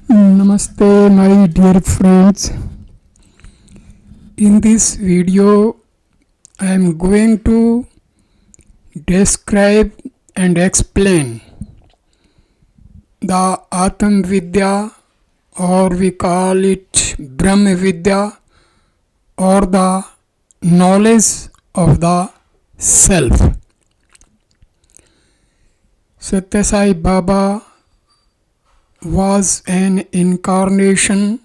Namaste, my dear friends. In this video, I am going to describe and explain the Atam Vidya, or we call it Brahma Vidya, or the knowledge of the self. Satya Sai Baba was an incarnation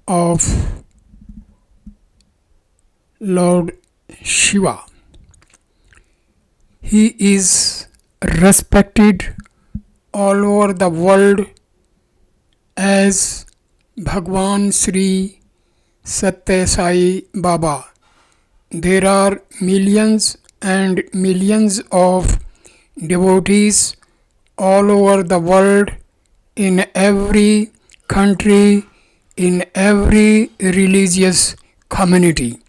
of Lord Shiva. He is respected all over the world as Bhagwan Sri Satya Sai Baba. There are millions and millions of devotees all over the world, in every country, in every religious community.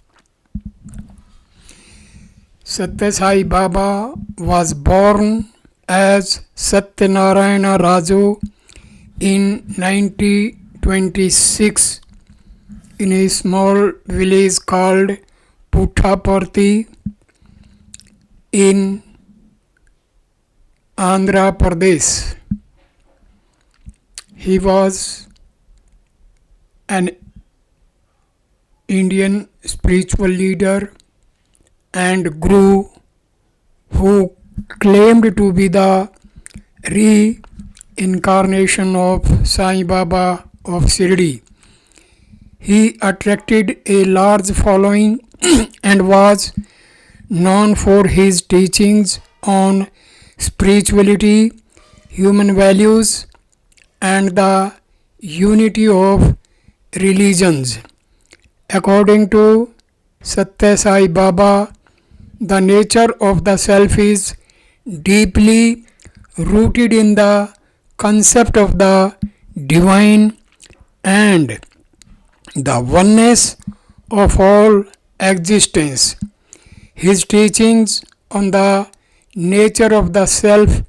Satya Sai Baba was born as Satyanarayana Raju in 1926 in a small village called Puttaparthi in Andhra Pradesh. He was an Indian spiritual leader and guru who claimed to be the reincarnation of Sai Baba of Shirdi. He attracted a large following and was known for his teachings on spirituality, human values, and the unity of religions. According to Satya Sai Baba, the nature of the self is deeply rooted in the concept of the divine and the oneness of all existence. His teachings on the nature of the self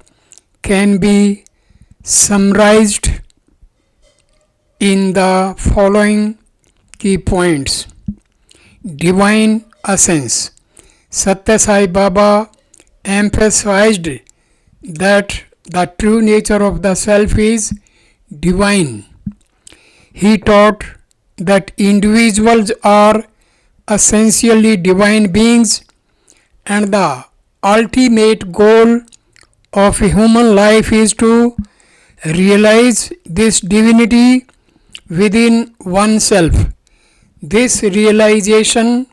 can be summarized in the following key points. Divine essence. Satya Sai Baba emphasized that the true nature of the self is divine. He taught that individuals are essentially divine beings, and the ultimate goal of human life is to realize this divinity within oneself. This realization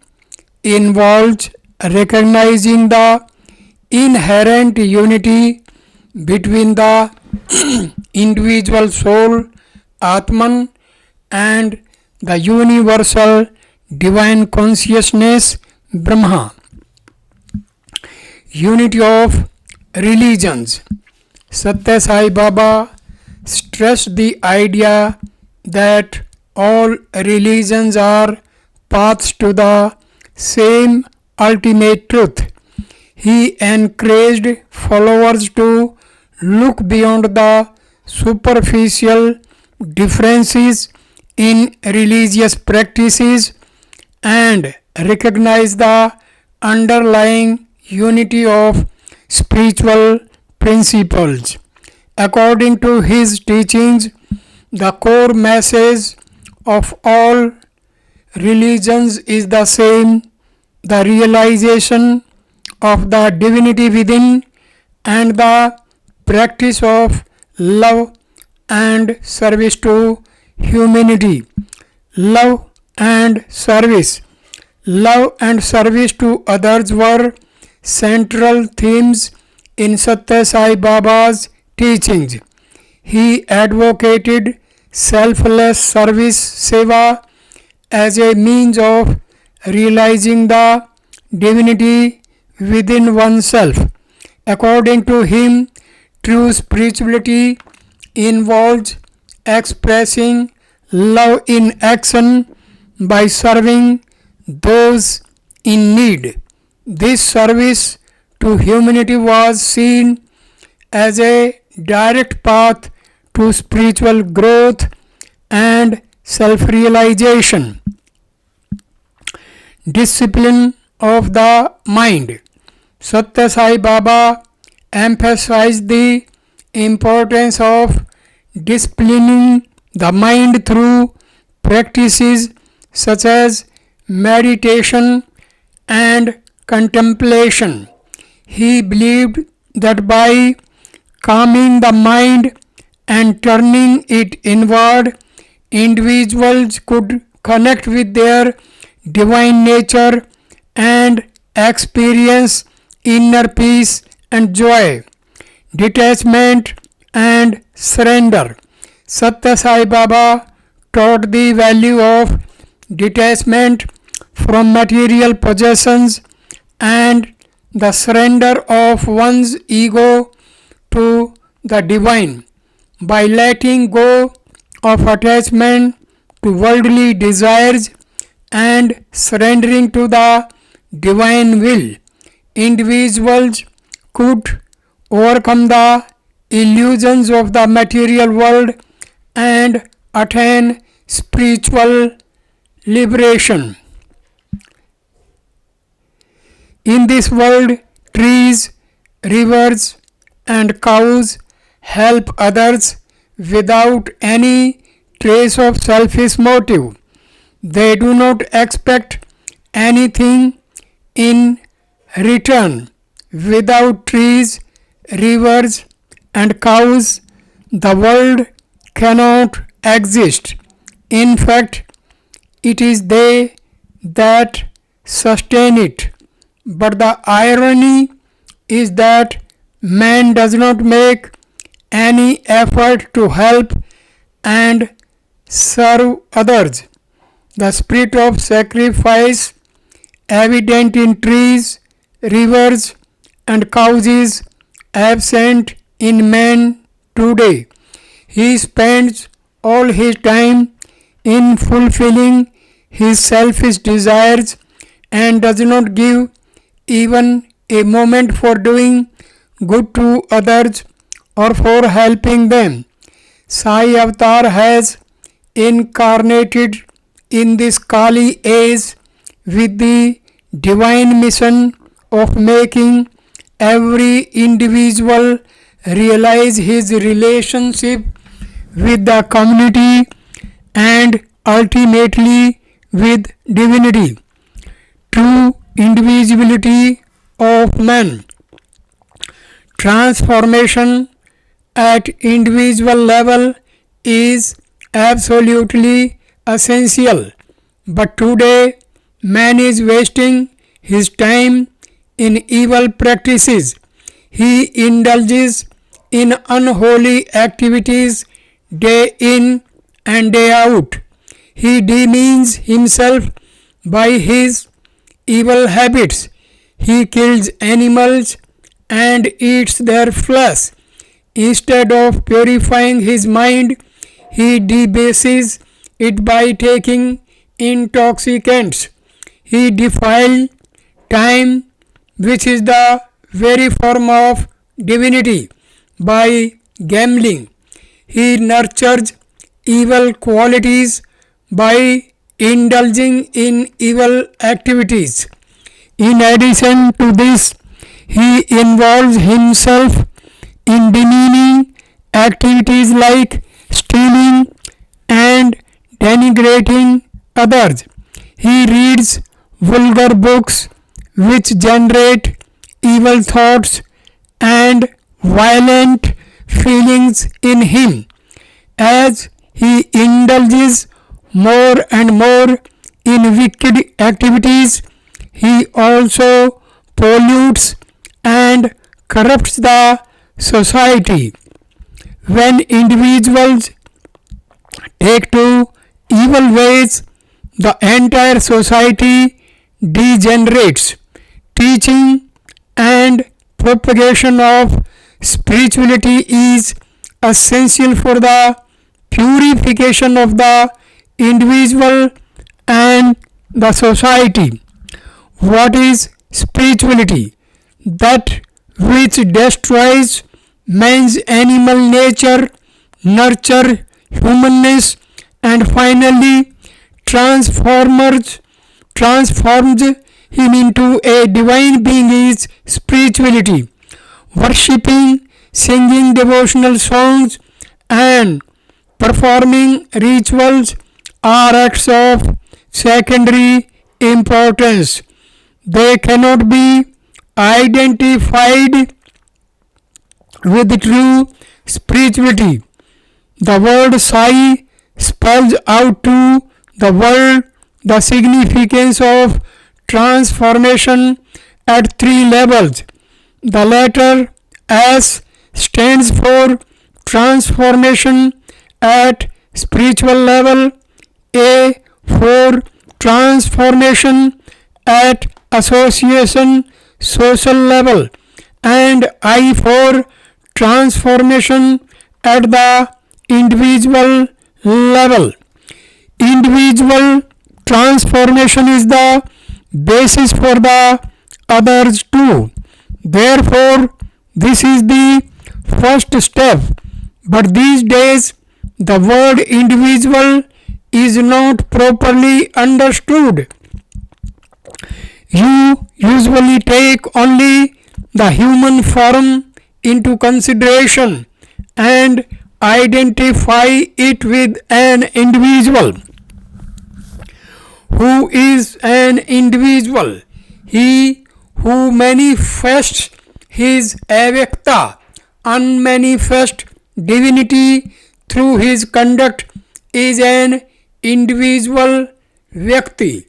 involves recognizing the inherent unity between the individual soul, Atman, and the universal divine consciousness, Brahma. Unity of religions. Satya Sai Baba stressed the idea that all religions are paths to the same ultimate truth. He encouraged followers to look beyond the superficial differences in religious practices and recognize the underlying unity of spiritual principles. According to his teachings, the core message of all religions is the same: the realization of the divinity within and the practice of love and service to humanity. Love and service. Love and service to others were central themes in Satya Sai Baba's teachings. He advocated selfless service, seva, as a means of realizing the divinity within oneself. According to him, true spirituality involves expressing love in action by serving those in need. This service to humanity was seen as a direct path to spiritual growth and self-realization. Discipline of the mind. Satya Sai Baba emphasized the importance of disciplining the mind through practices such as meditation and contemplation. He believed that by calming the mind and turning it inward, individuals could connect with their divine nature and experience inner peace and joy, detachment and surrender. Satya Sai Baba taught the value of detachment from material possessions and the surrender of one's ego to the divine. By letting go of attachment to worldly desires and surrendering to the divine will, individuals could overcome the illusions of the material world and attain spiritual liberation. In this world, trees, rivers, and cows help others without any trace of selfish motive. They do not expect anything in return. Without trees, rivers, and cows, the world cannot exist. In fact, it is they that sustain it. But the irony is that man does not make any effort to help and serve others. The spirit of sacrifice evident in trees, rivers, and cows is absent in man today. He spends all his time in fulfilling his selfish desires and does not give even a moment for doing good to others or for helping them. Sai Avatar has incarnated in this Kali age with the divine mission of making every individual realize his relationship with the community and ultimately with divinity. True individuality of man. Transformation at individual level is absolutely essential, but today man is wasting his time in evil practices. He indulges in unholy activities day in and day out. He demeans himself by his evil habits. He kills animals and eats their flesh. Instead of purifying his mind, he debases it by taking intoxicants. He defiles time, which is the very form of divinity, by gambling. He nurtures evil qualities by indulging in evil activities. In addition to this, he involves himself in demeaning activities like stealing and denigrating others. He reads vulgar books which generate evil thoughts and violent feelings in him. As he indulges more and more in wicked activities, he also pollutes and corrupts the society. When individuals take to evil ways, the entire society degenerates. Teaching and propagation of spirituality is essential for the purification of the individual and the society. What is spirituality? That which destroys man's animal nature, nurture humanness, and finally transforms him into a divine being is spirituality. Worshipping, singing devotional songs, and performing rituals are acts of secondary importance. They cannot be identified with true spirituality. The word Sai spells out to the world the significance of transformation at three levels. The letter S stands for transformation at spiritual level, A for transformation at association social level, and I for transformation at the individual level. Individual transformation is the basis for the others too. Therefore, this is the first step. But these days, the word individual is not properly understood. You usually take only the human form into consideration and identify it with an individual. Who is an individual? He who manifests his avyakta, unmanifest divinity through his conduct is an individual vyakti.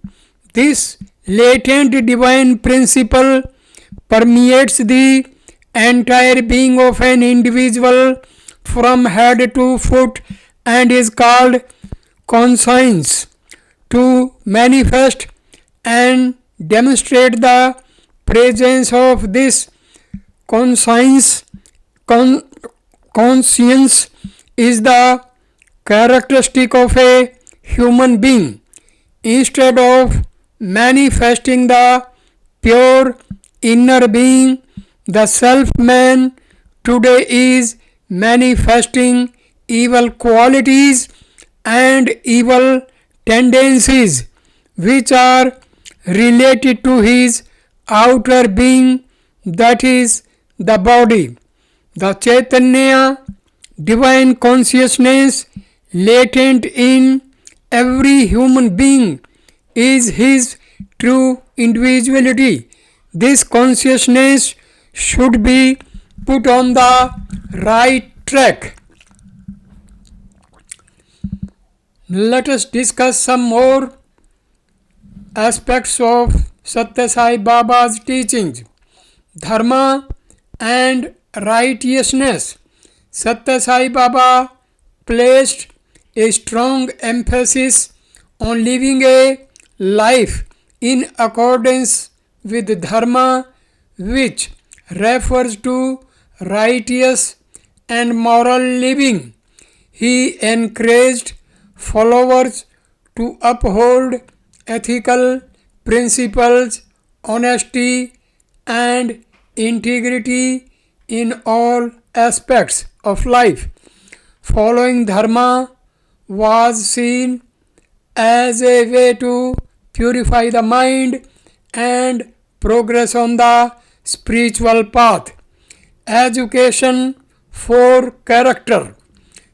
This latent divine principle permeates the entire being of an individual from head to foot and is called conscience. To manifest and demonstrate the presence of this conscience is the characteristic of a human being. Instead of manifesting the pure inner being, the self-man today is manifesting evil qualities and evil tendencies which are related to his outer being, that is the body. The Chaitanya, divine consciousness latent in every human being, is his true individuality. This consciousness should be put on the right track. Let us discuss some more aspects of Satya Sai Baba's teachings. Dharma and righteousness. Satya Sai Baba placed a strong emphasis on living a life in accordance with Dharma, which refers to righteous and moral living. He encouraged followers to uphold ethical principles, honesty, and integrity in all aspects of life. Following Dharma was seen as a way to purify the mind and progress on the spiritual path. Education for character.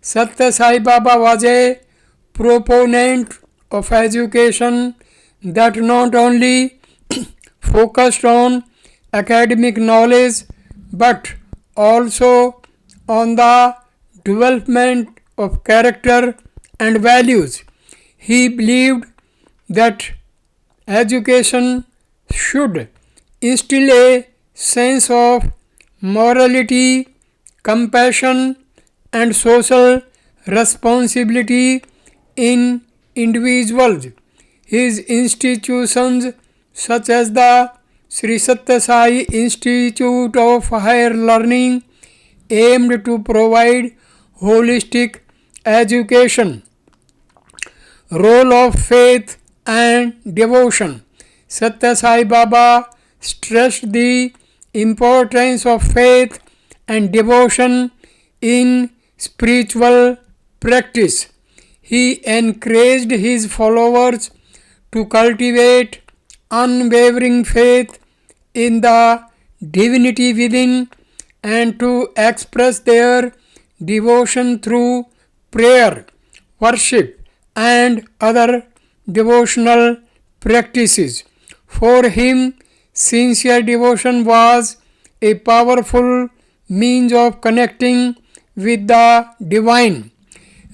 Satya Sai Baba was a proponent of education that not only focused on academic knowledge but also on the development of character and values. He believed that education should instill a sense of morality, compassion, and social responsibility in individuals. His institutions, such as the Sri Satya Sai Institute of Higher Learning, aimed to provide holistic education. Role of faith and devotion. Satya Sai Baba stressed the importance of faith and devotion in spiritual practice. He encouraged his followers to cultivate unwavering faith in the divinity within and to express their devotion through prayer, worship, and other devotional practices. For him, sincere devotion was a powerful means of connecting with the divine.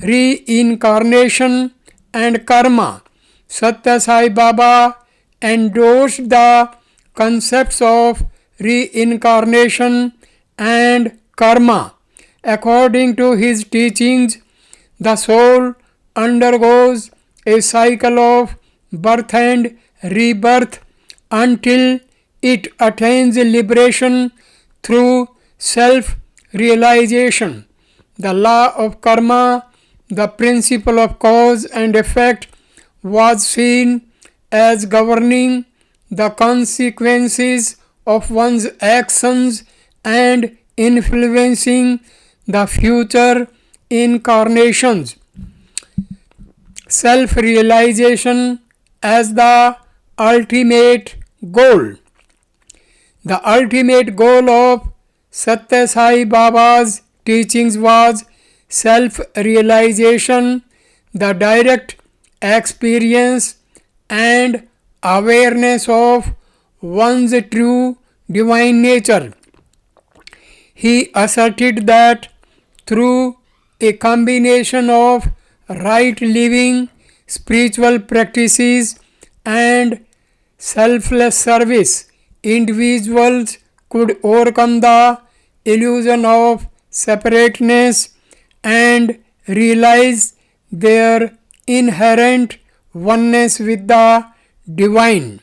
Reincarnation and karma. Satya Sai Baba endorsed the concepts of reincarnation and karma. According to his teachings, the soul undergoes a cycle of birth and rebirth until it attains liberation through self-realization. The law of karma, the principle of cause and effect, was seen as governing the consequences of one's actions and influencing the future incarnations. Self-realization as the ultimate goal. The ultimate goal of Satya Sai Baba's teachings was self-realization, the direct experience and awareness of one's true divine nature. He asserted that through a combination of right living, spiritual practices, and selfless service, individuals could overcome the illusion of separateness and realize their inherent oneness with the divine.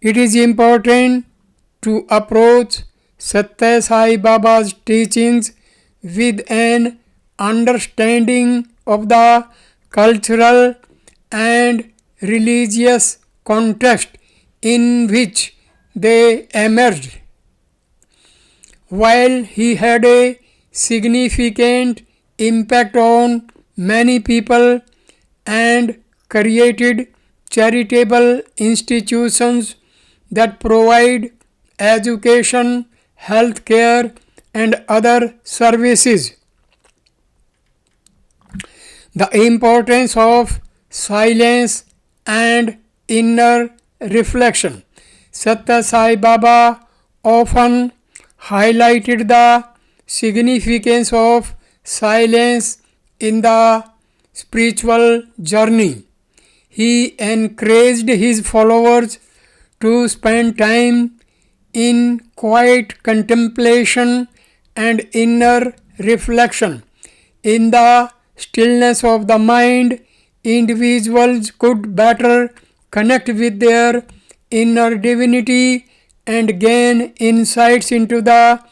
It is important to approach Satya Sai Baba's teachings with an understanding of the cultural and religious context in which they emerged. While he had a significant impact on many people and created charitable institutions that provide education, healthcare, and other services, the importance of silence and inner reflection. Satya Sai Baba often highlighted the significance of silence in the spiritual journey. He encouraged his followers to spend time in quiet contemplation and inner reflection. In the stillness of the mind, individuals could better connect with their inner divinity and gain insights into the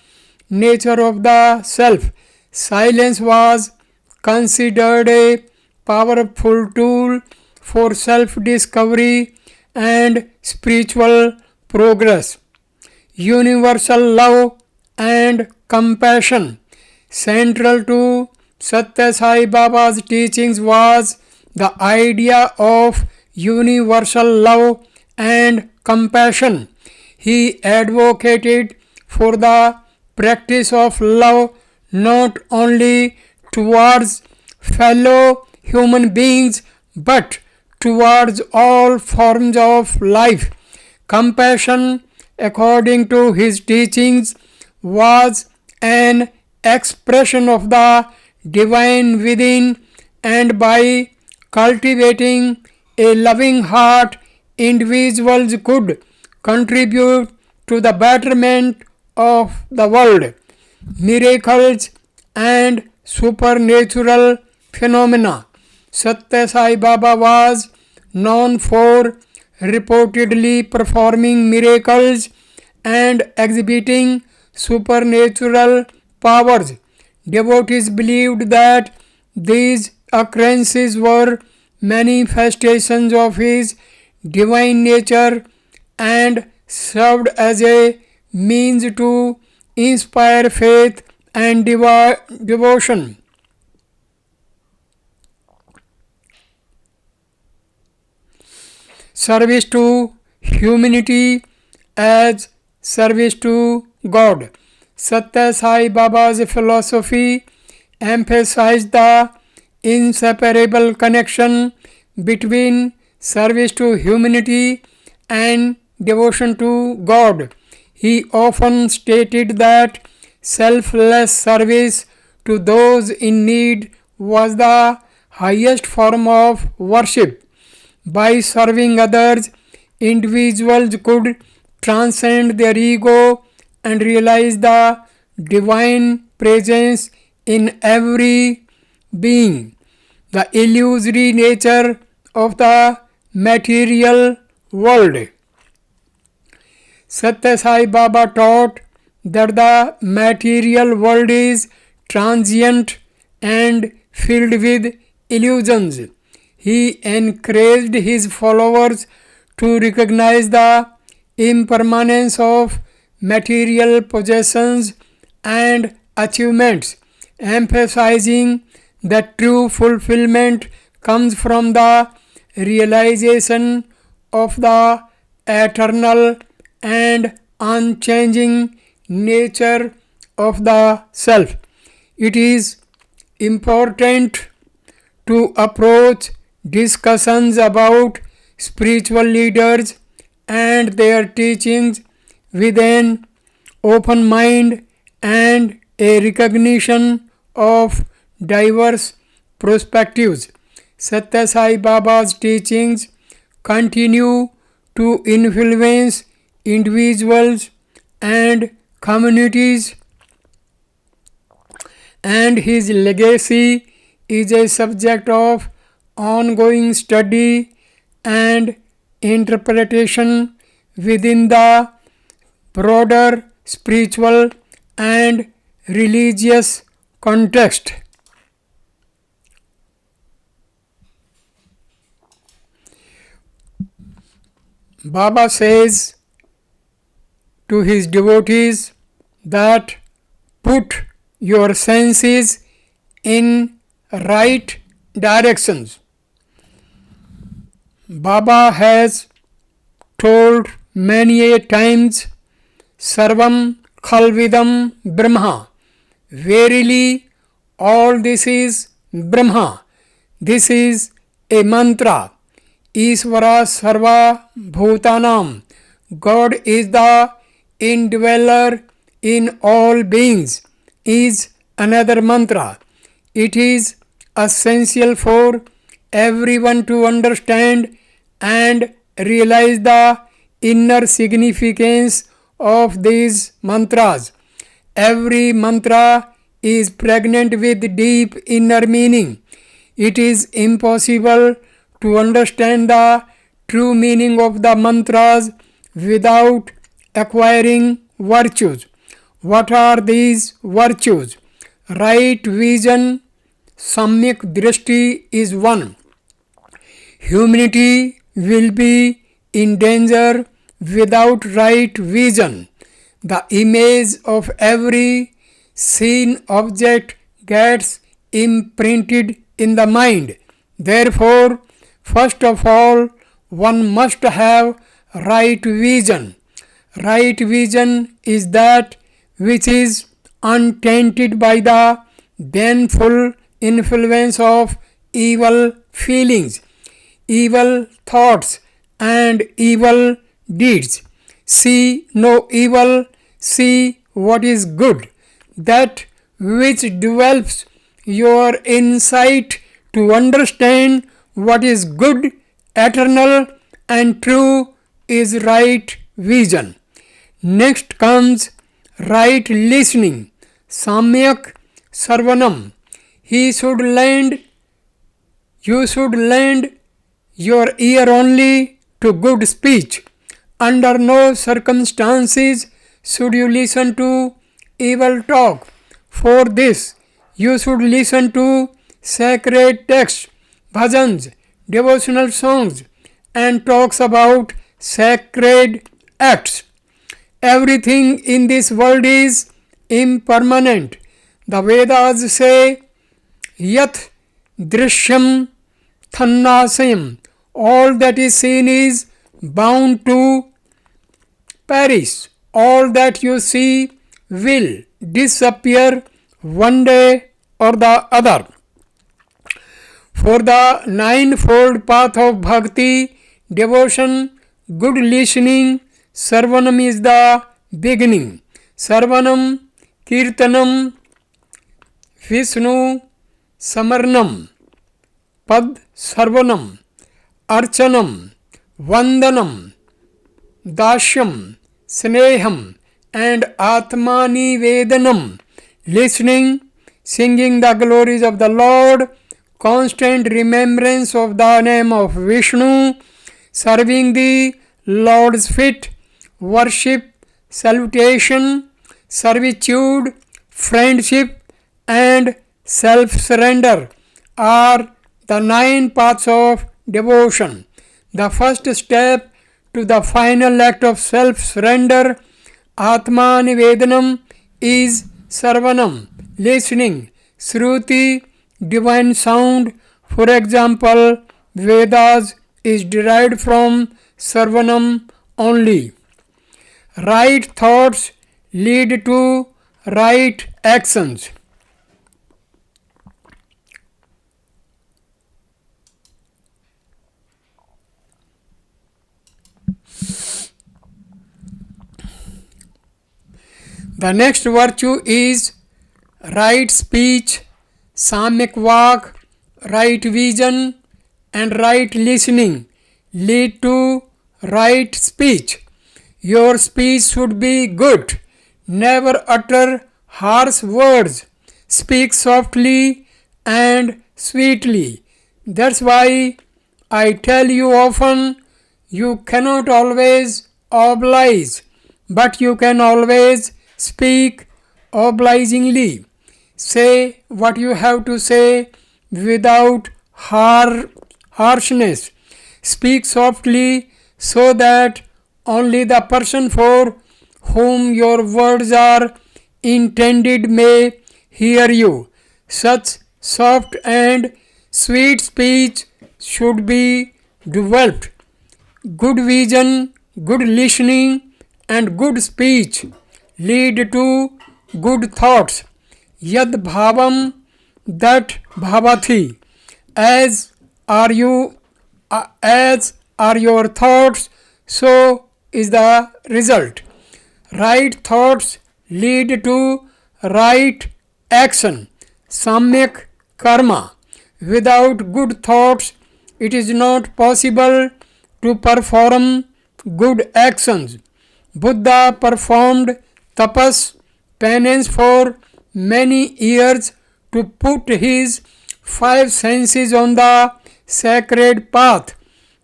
nature of the self. Silence was considered a powerful tool for self-discovery and spiritual progress. Universal love and compassion. Central to Satya Sai Baba's teachings was the idea of universal love and compassion. He advocated for the practice of love not only towards fellow human beings but towards all forms of life. Compassion, according to his teachings, was an expression of the divine within, and by cultivating a loving heart, individuals could contribute to the betterment of the world. Miracles and supernatural phenomena. Satya Sai Baba was known for reportedly performing miracles and exhibiting supernatural powers. Devotees believed that these occurrences were manifestations of his divine nature and served as a means to inspire faith and devotion. Service to humanity as service to God. Satya Sai Baba's philosophy emphasized the inseparable connection between service to humanity and devotion to God. He often stated that selfless service to those in need was the highest form of worship. By serving others, individuals could transcend their ego and realize the divine presence in every being. The illusory nature of the material world. Satya Sai Baba taught that the material world is transient and filled with illusions. He encouraged his followers to recognize the impermanence of material possessions and achievements, emphasizing that true fulfillment comes from the realization of the eternal and unchanging nature of the self. It is important to approach discussions about spiritual leaders and their teachings with an open mind and a recognition of diverse perspectives. Satya Sai Baba's teachings continue to influence individuals and communities, and his legacy is a subject of ongoing study and interpretation within the broader spiritual and religious context. Baba says to his devotees that put your senses in right directions. Baba has told many a times, Sarvam Khalvidam Brahma. Verily, all this is Brahma. This is a mantra. Isvara Sarva Bhutanam. God is the indweller in all beings is another mantra. It is essential for everyone to understand and realize the inner significance of these mantras. Every mantra is pregnant with deep inner meaning. It is impossible to understand the true meaning of the mantras without acquiring virtues. What are these virtues? Right vision, Samyak Drishti is one. Humanity will be in danger without right vision. The image of every seen object gets imprinted in the mind. Therefore, first of all, one must have right vision. Right vision is that which is untainted by the baneful influence of evil feelings, evil thoughts, and evil deeds. See no evil, see what is good. That which develops your insight to understand what is good, eternal, and true is right vision. Next comes right listening, Samyak Sarvanam. You should lend your ear only to good speech. Under no circumstances should you listen to evil talk. For this, you should listen to sacred texts, bhajans, devotional songs, and talks about sacred acts. Everything in this world is impermanent. The Vedas say, Yat Drishyam Thannasayam. All that is seen is bound to perish. All that you see will disappear one day or the other. For the ninefold path of bhakti, devotion, good listening, Sarvanam is the beginning. Sarvanam, Kirtanam, Vishnu, Samarnam, Pad Sarvanam, Archanam, Vandanam, Dashyam, Sneham, and Atmani Vedanam. Listening, singing the glories of the Lord, constant remembrance of the name of Vishnu, serving the Lord's feet, worship, salutation, servitude, friendship, and self-surrender are the 9 paths of devotion. The first step to the final act of self-surrender, Atma Nivedanam, is Sarvanam, listening, Shruti, divine sound. For example, Vedas is derived from Sarvanam only. Right thoughts lead to right actions. The next virtue is right speech, samyak vak, right vision, and right listening lead to right speech. Your speech should be good. Never utter harsh words. Speak softly and sweetly. That's why I tell you often, you cannot always oblige, but you can always speak obligingly. Say what you have to say without harshness. Speak softly so that only the person for whom your words are intended may hear you. Such soft and sweet speech should be developed. Good vision, good listening, and good speech lead to good thoughts. Yad bhavam, that bhavati. As are your thoughts, so is the result. Right thoughts lead to right action. Samyak karma. Without good thoughts, it is not possible to perform good actions. Buddha performed tapas, penance, for many years to put his 5 senses on the sacred path.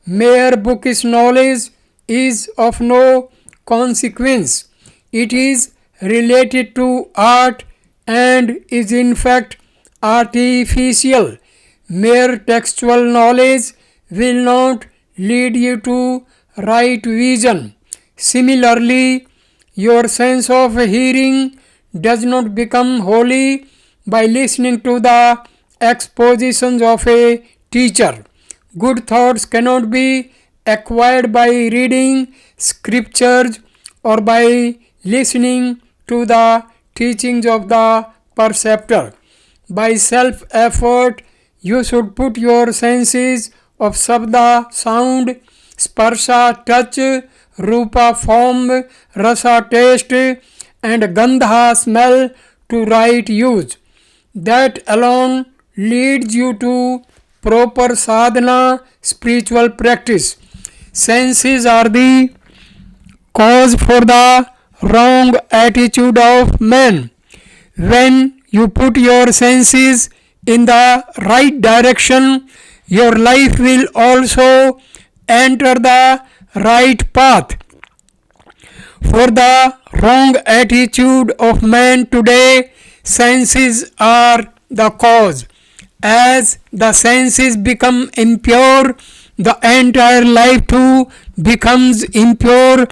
Mere bookish knowledge is of no consequence. It is related to art and is in fact artificial. Mere textual knowledge will not lead you to right vision. Similarly, your sense of hearing does not become holy by listening to the expositions of a teacher. Good thoughts cannot be acquired by reading scriptures or by listening to the teachings of the preceptor. By self-effort, you should put your senses of Sabda, sound, Sparsha, touch, Rupa, form, Rasa, taste, and Gandha, smell, to right use. That alone leads you to proper sadhana, spiritual practice. Senses are the cause for the wrong attitude of man. When you put your senses in the right direction, your life will also enter the right path. For the wrong attitude of man today, senses are the cause. As the senses become impure, the entire life too becomes impure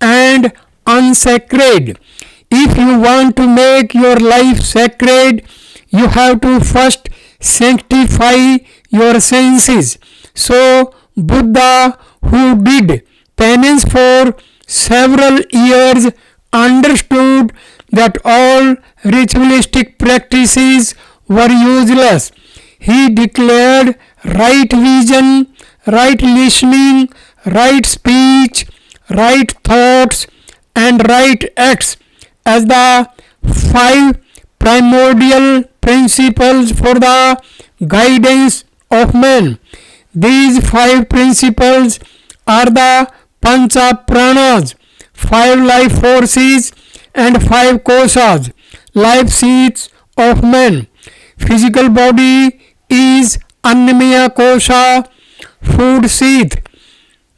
and unsacred. If you want to make your life sacred, you have to first sanctify your senses. So, Buddha, who did penance for several years, understood that all ritualistic practices were useless. He declared right vision, right listening, right speech, right thoughts, and right acts as the five primordial principles for the guidance of man. These five principles are the Pancha Pranas, five life forces, and five koshas, life seats of man. Physical body is Annamaya kosha, food seat.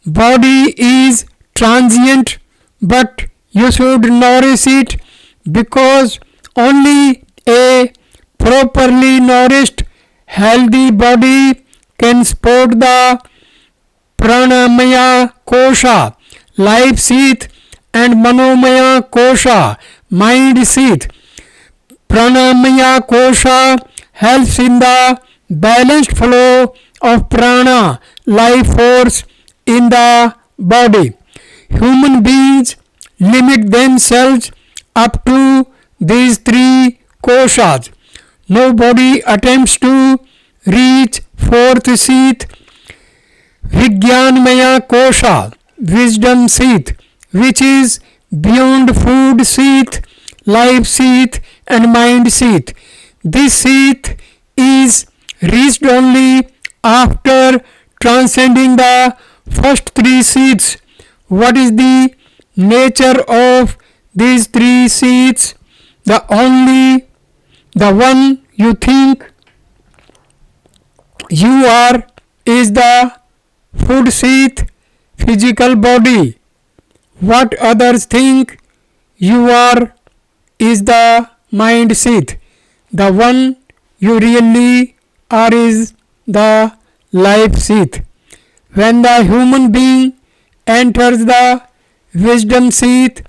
Body is transient, but you should nourish it because only a properly nourished, healthy body can support the Pranamaya kosha, life seat, and Manomaya kosha, mind seat. Pranamaya kosha helps in the balanced flow of prana, life force in the body. Human beings limit themselves up to these three koshas. Nobody attempts to reach fourth seat, Vijnanmaya kosha, wisdom seat, which is beyond food seat, life seat, and mind seat. This seat is reached only after transcending the first three seats. What is the nature of these three seats? The one you think you are is the food seat, physical body. What others think you are is the mind seat. The one you really are is the life seat. When the human being enters the wisdom seat,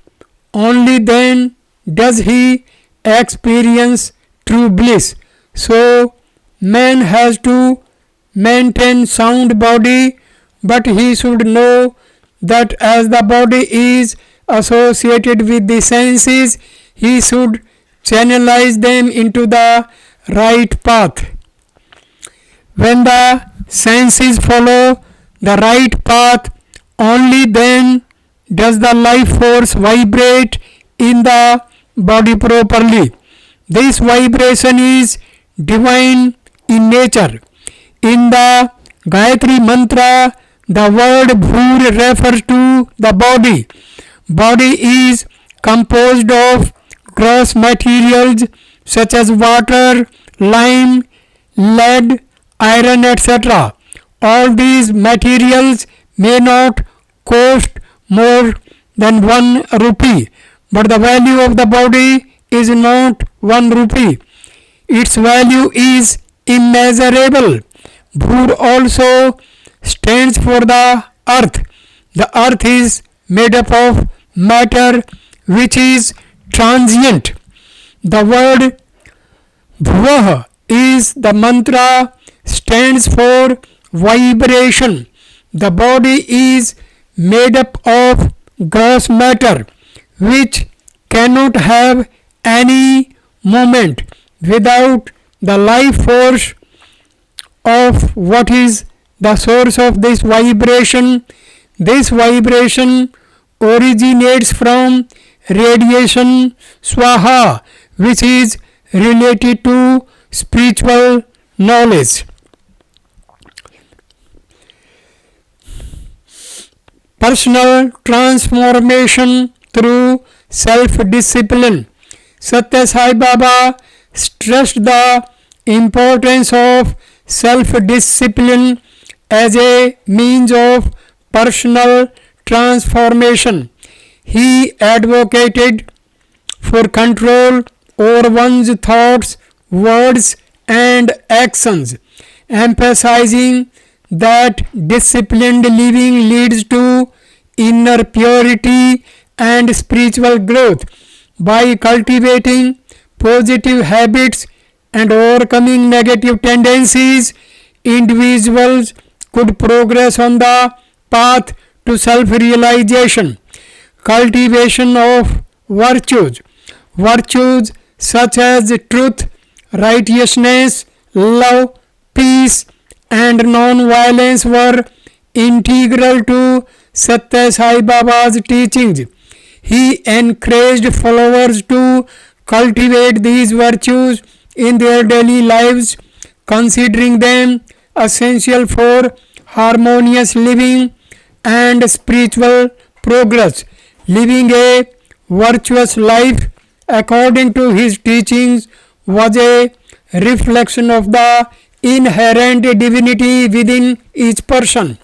only then does he experience true bliss. So, man has to maintain sound body, but he should know that as the body is associated with the senses, he should channelize them into the right path. When the senses follow the right path, only then does the life force vibrate in the body properly. This vibration is divine in nature. In the Gayatri mantra, the word Bhur refers to the body. Body is composed of gross materials such as water, lime, lead, iron, etc. All these materials may not cost more than 1 rupee, but the value of the body is not 1 rupee. Its value is immeasurable. Bhur also stands for the earth. The earth is made up of matter which is transient. The word Bhuvah is the mantra, stands for vibration. The body is made up of gross matter which cannot have any movement without the life force of what is the source of this vibration. This vibration originates from radiation swaha, which is related to spiritual knowledge. Personal transformation through self-discipline. Satya Sai Baba stressed the importance of self-discipline as a means of personal transformation. He advocated for control over one's thoughts, words, and actions, emphasizing that disciplined living leads to inner purity and spiritual growth. By cultivating positive habits and overcoming negative tendencies, individuals could progress on the path to self realization. Cultivation of virtues. Virtues such as truth, righteousness, love, peace, and non-violence were integral to Satya Sai Baba's teachings. He encouraged followers to cultivate these virtues in their daily lives, considering them essential for harmonious living and spiritual progress. Living a virtuous life according to his teachings was a reflection of the inherent divinity within each person.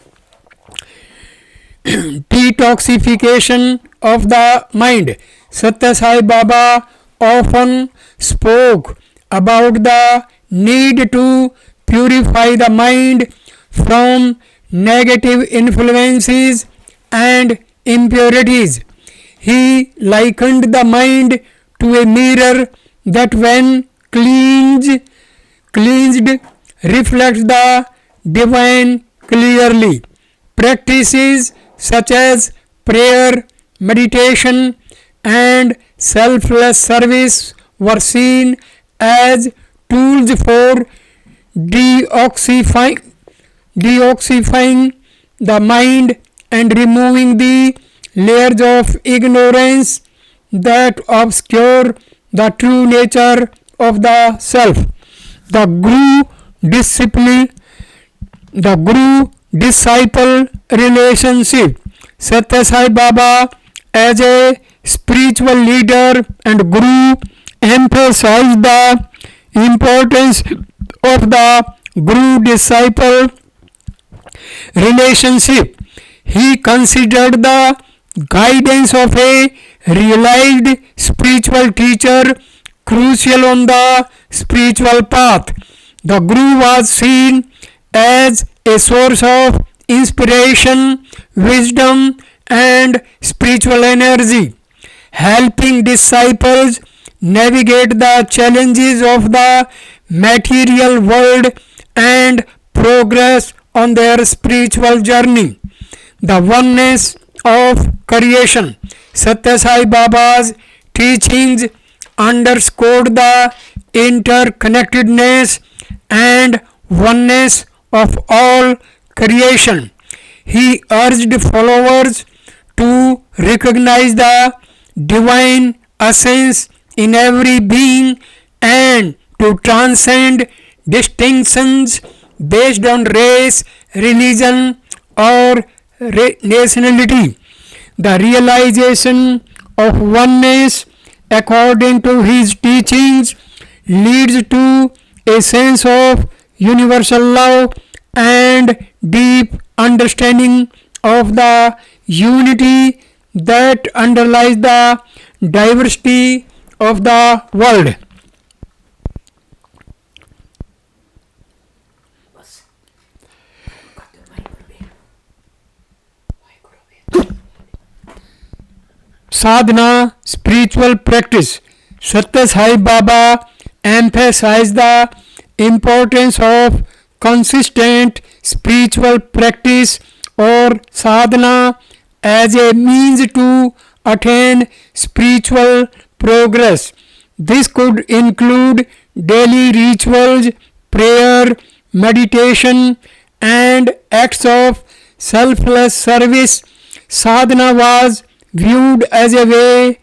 Detoxification of the mind. Satya Sai Baba often spoke about the need to purify the mind from negative influences and impurities. He likened the mind to a mirror that, when cleansed, reflects the divine clearly. Practices such as prayer, meditation, and selfless service were seen as tools for detoxifying the mind and removing the layers of ignorance that obscure the true nature of the self. The Guru disciple relationship. Satya Sai Baba, as a spiritual leader and Guru, emphasized the importance of the Guru disciple relationship. He considered the guidance of a realized spiritual teacher crucial on the spiritual path. The Guru was seen as a source of inspiration, wisdom, and spiritual energy, helping disciples navigate the challenges of the material world and progress on their spiritual journey. The oneness of creation. Satya Sai Baba's teachings underscored the interconnectedness and oneness of all creation. He urged followers to recognize the divine essence in every being and to transcend distinctions based on race, religion, or nationality. The realization of oneness, according to his teachings, leads to a sense of universal love and deep understanding of the unity that underlies the diversity of the world. Sadhana, spiritual practice. Satya Sai Baba emphasized the importance of consistent spiritual practice or sadhana as a means to attain spiritual progress. This could include daily rituals, prayer, meditation, and acts of selfless service. Sadhana was viewed as a way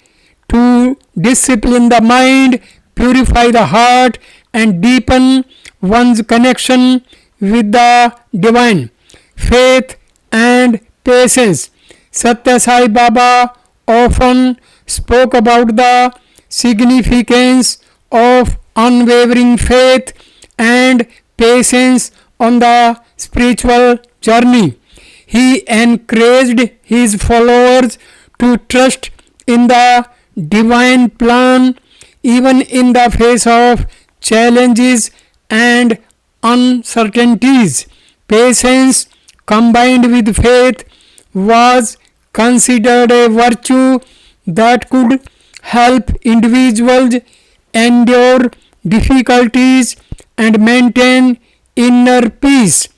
to discipline the mind, purify the heart, and deepen one's connection with the divine. Faith and patience. Satya Sai Baba often spoke about the significance of unwavering faith and patience on the spiritual journey. He encouraged his followers to trust in the divine plan even in the face of challenges and uncertainties. Patience combined with faith was considered a virtue that could help individuals endure difficulties and maintain inner peace.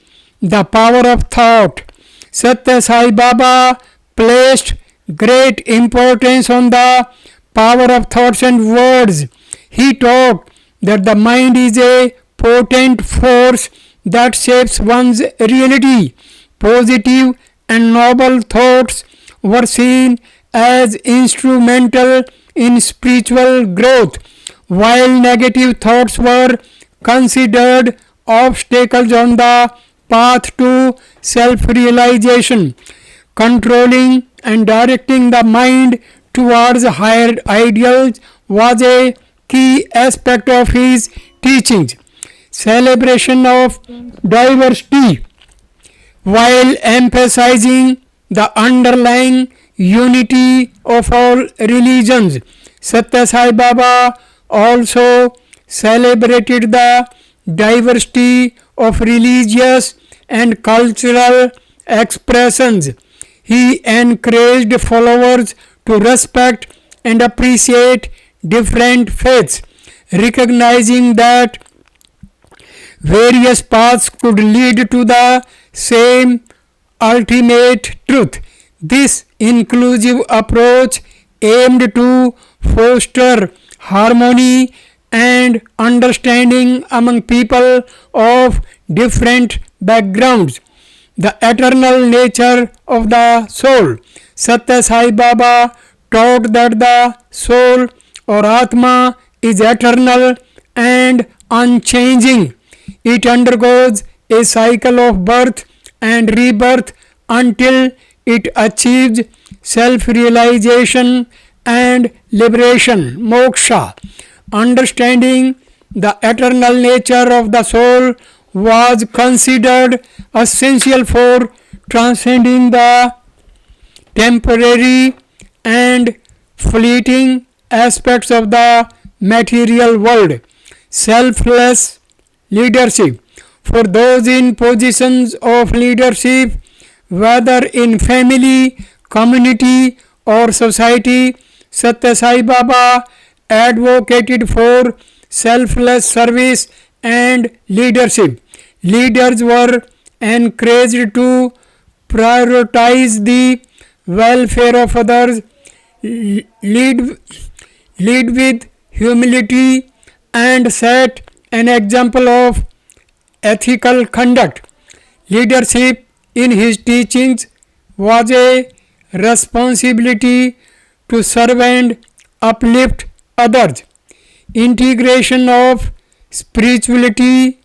The power of thought. Satya Sai Baba placed great importance on the power of thoughts and words. He taught that the mind is a potent force that shapes one's reality. Positive and noble thoughts were seen as instrumental in spiritual growth, while negative thoughts were considered obstacles on the path to self realization. Controlling and directing the mind towards higher ideals was a key aspect of his teachings. Celebration of diversity. While emphasizing the underlying unity of all religions, Satya Sai Baba also celebrated the diversity of religious and cultural expressions. He encouraged followers to respect and appreciate different faiths, recognizing that various paths could lead to the same ultimate truth. This inclusive approach aimed to foster harmony and understanding among people of different backgrounds. The eternal nature of the soul. Satya Sai Baba taught that the soul or Atma is eternal and unchanging. It undergoes a cycle of birth and rebirth until it achieves self realization and liberation, moksha. Understanding the eternal nature of the soul was considered essential for transcending the temporary and fleeting aspects of the material world. Selfless leadership. For those in positions of leadership, whether in family, community, or society, Satya Sai Baba advocated for selfless service and leadership. Leaders were encouraged to prioritize the welfare of others, lead, lead with humility, and set an example of ethical conduct. Leadership in his teachings was a responsibility to serve and uplift others. Integration of spirituality,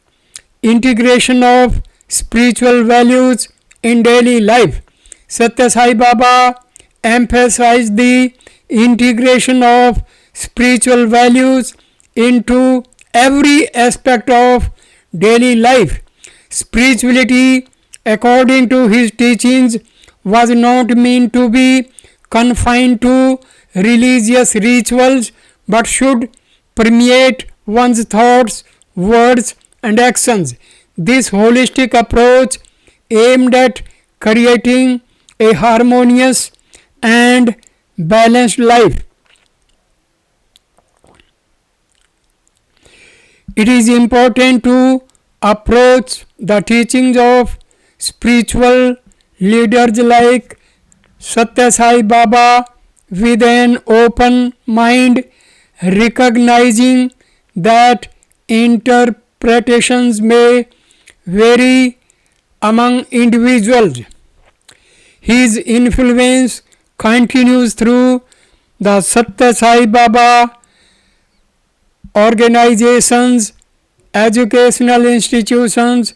integration of spiritual values in daily life. Satya Sai Baba emphasized the integration of spiritual values into every aspect of daily life. Spirituality, according to his teachings, was not meant to be confined to religious rituals but should permeate one's thoughts, words, and actions. This holistic approach aimed at creating a harmonious and balanced life. It is important to approach the teachings of spiritual leaders like Satya Sai Baba with an open mind, recognizing that interpretations may vary among individuals. His influence continues through the Satya Sai Baba organizations, educational institutions,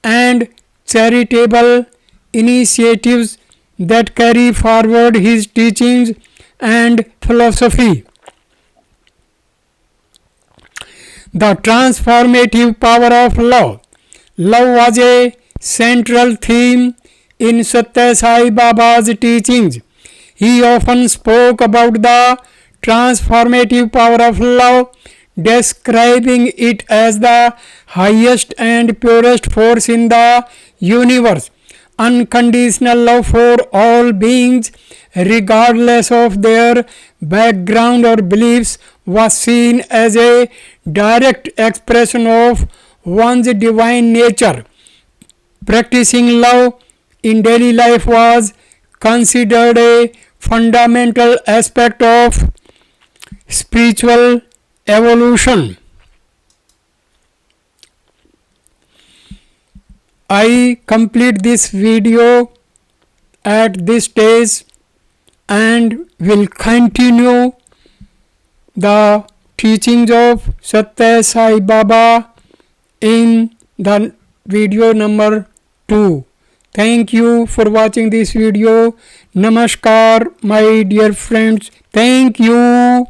and charitable initiatives that carry forward his teachings and philosophy. The transformative power of love. Love was a central theme in Satya Sai Baba's teachings. He often spoke about the transformative power of love, describing it as the highest and purest force in the universe. unconditional love for all beings, regardless of their background or beliefs, was seen as a direct expression of one's divine nature. Practicing love in daily life was considered a fundamental aspect of spiritual evolution. I complete this video at this stage and will continue the teachings of Satya Sai Baba in the video number 2. Thank you for watching this video. Namaskar, my dear friends. Thank you.